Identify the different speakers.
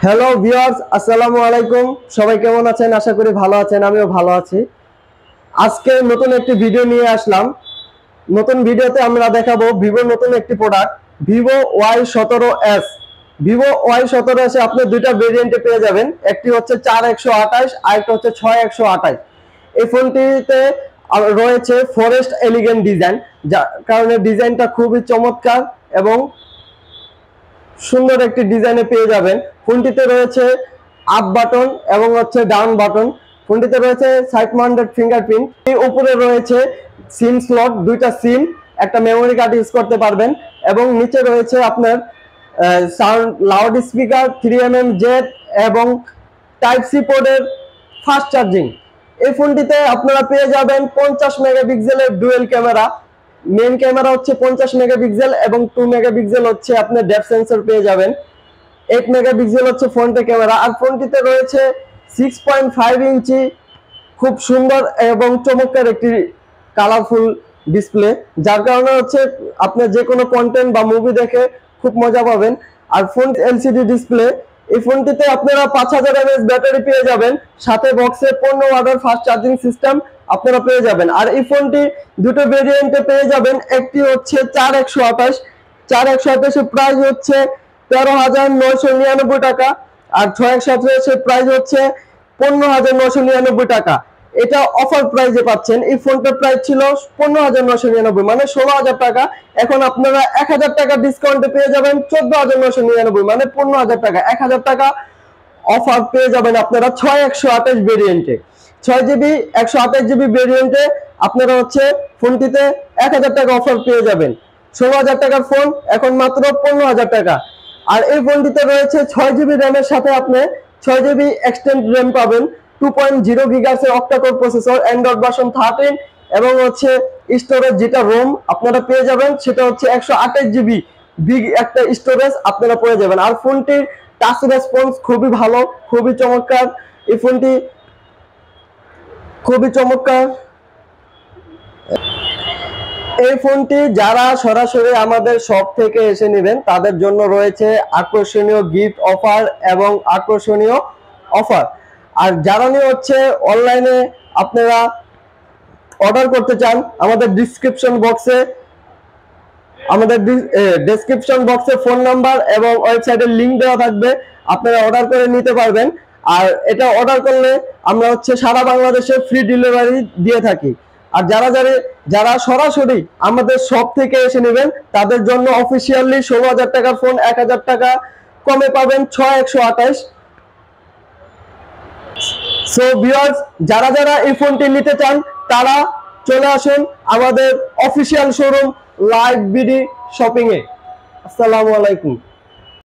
Speaker 1: Hello viewers, আসসালামু আলাইকুম। সবাই কেমন আছেন? আশা করি ভালো আছেন, আমিও ভালো আছি। আজকে নতুন একটি ভিডিও নিয়ে আসলাম। নতুন ভিডিওতে আমরা দেখাবো ভিভোর নতুন একটি product, Vivo Y17s। Vivo Y17s এ আপনি দুইটা ভেরিয়েন্টে পেয়ে যাবেন, একটি হচ্ছে 4128 আর একটা হচ্ছে 6128। এই ফোনটিতে রয়েছে ফরেস্ট এলিগেন্ট ডিজাইন, যার কারণে ডিজাইনটা খুবই চমৎকার এবং সুন্দর একটি ডিজাইনে পেয়ে যাবেন। ফোনটিতে রয়েছে আপ বাটন এবং হচ্ছে ডাউন বাটন। ফোনটিতে রয়েছে সাইড মাউন্টেড ফিঙ্গারপ্রিন্ট। এই উপরে রয়েছে সিম স্লট, দুইটা সিম, একটা মেমোরি কার্ড ইউজ করতে পারবেন এবং নিচে রয়েছে আপনার sound loud speaker, 3mm jet এবং টাইপ সি পোর্টের ফাস্ট চার্জিং। এই ফোনটিতে আপনারা পেয়ে যাবেন 50 মেগাপিক্সেলের ডুয়েল ক্যামেরা। মেইন ক্যামেরা হচ্ছে 50 মেগাপিক্সেল এবং 2 মেগাপিক্সেল হচ্ছে আপনি ডেপথ সেন্সর পেয়ে যাবেন। 8 মেগাপিক্সেল হচ্ছে ফ্রন্টে ক্যামেরা। আর ফোনটিতে রয়েছে 6.5 ইঞ্চি খুব সুন্দর এবং চমৎকার একটি কালারফুল ডিসপ্লে, যার কারণে হচ্ছে আপনি যে কোনো কন্টেন্ট বা মুভি দেখে খুব মজা পাবেন। আর ফোন এলসিডি ডিসপ্লে। এই ফোনটিতে আপনারা 5000 mAh ব্যাটারি পেয়ে যাবেন, সাথে বক্সে 15 ওয়াটের ফাস্ট চার্জিং সিস্টেম আপনারা পেয়ে যাবেন। আর এই ফোনটি দুটো ভেরিয়েন্টে পেয়ে যাবেন, একটি হচ্ছে 4128 এর প্রাইস হচ্ছে 13,999 টাকা, আর 6128 এর প্রাইস হচ্ছে 15,999 টাকা। এটা অফার প্রাইসে পাচ্ছেন। এই ফোনটার প্রাইস ছিল 15,999, মানে 16,000 টাকা। এখন আপনারা 1,000 টাকা ডিসকাউন্টে পেয়ে যাবেন 14,999, মানে 15,000 টাকা। 1,000 টাকা অফার পেয়ে যাবেন আপনারা 6128 ভেরিয়েন্টে। 6GB 128GB ভেরিয়েন্টে আপনারা হচ্ছে ফোনটিতে 1,000 টাকা অফার পেয়ে যাবেন। 16,000 টাকার ফোন এখন মাত্র 15,000 টাকা। আর এই ফোনটিতে রয়েছে 6GB র্যামের সাথে আপনি 6GB এক্সটেন্ড র্যাম পাবেন, 2.0 GHz এর অক্টা-কোর প্রসেসর, অ্যান্ড্রয়েড ভার্সন 13 এবং হচ্ছে স্টোরেজ যেটা রোম আপনারা পেয়ে যাবেন সেটা হচ্ছে 128GB বিগ একটা স্টোরেজ আপনারা পেয়ে যাবেন। আর ফোনটির টাচ রেসপন্স খুবই ভালো, খুবই চমৎকার। এই ফোনটি খুবই চমৎকার। এই ফোনটি যারা সরাসরি আমাদের শপ থেকে এসে নেবেন তাদের জন্য রয়েছে আকর্ষণীয় গিফট অফার এবং আকর্ষণীয় অফার। আর যারা নিয়ে হচ্ছে অনলাইনে আপনারা অর্ডার করতে চান, আমাদের ডেসক্রিপশন বক্সে ফোন নাম্বার এবং ওয়েবসাইটের লিংক দেওয়া থাকবে, আপনারা অর্ডার করে নিতে পারবেন। আর এটা অর্ডার করলে আমরা হচ্ছে সারা বাংলাদেশে ফ্রি ডেলিভারি দিয়ে থাকি। আর যারা সরাসরি আমাদের শপ থেকে এসে নেবেন তাদের জন্য অফিসিয়ালি 16,000 টাকার ফোন 1,000 টাকা কমে পাবেন 6128। সো ভিউয়ার্স, যারা এই ফোনটি নিতে চান তারা চলে আসুন আমাদের official showroom live BD shopping এ। আসসালামু আলাইকুম।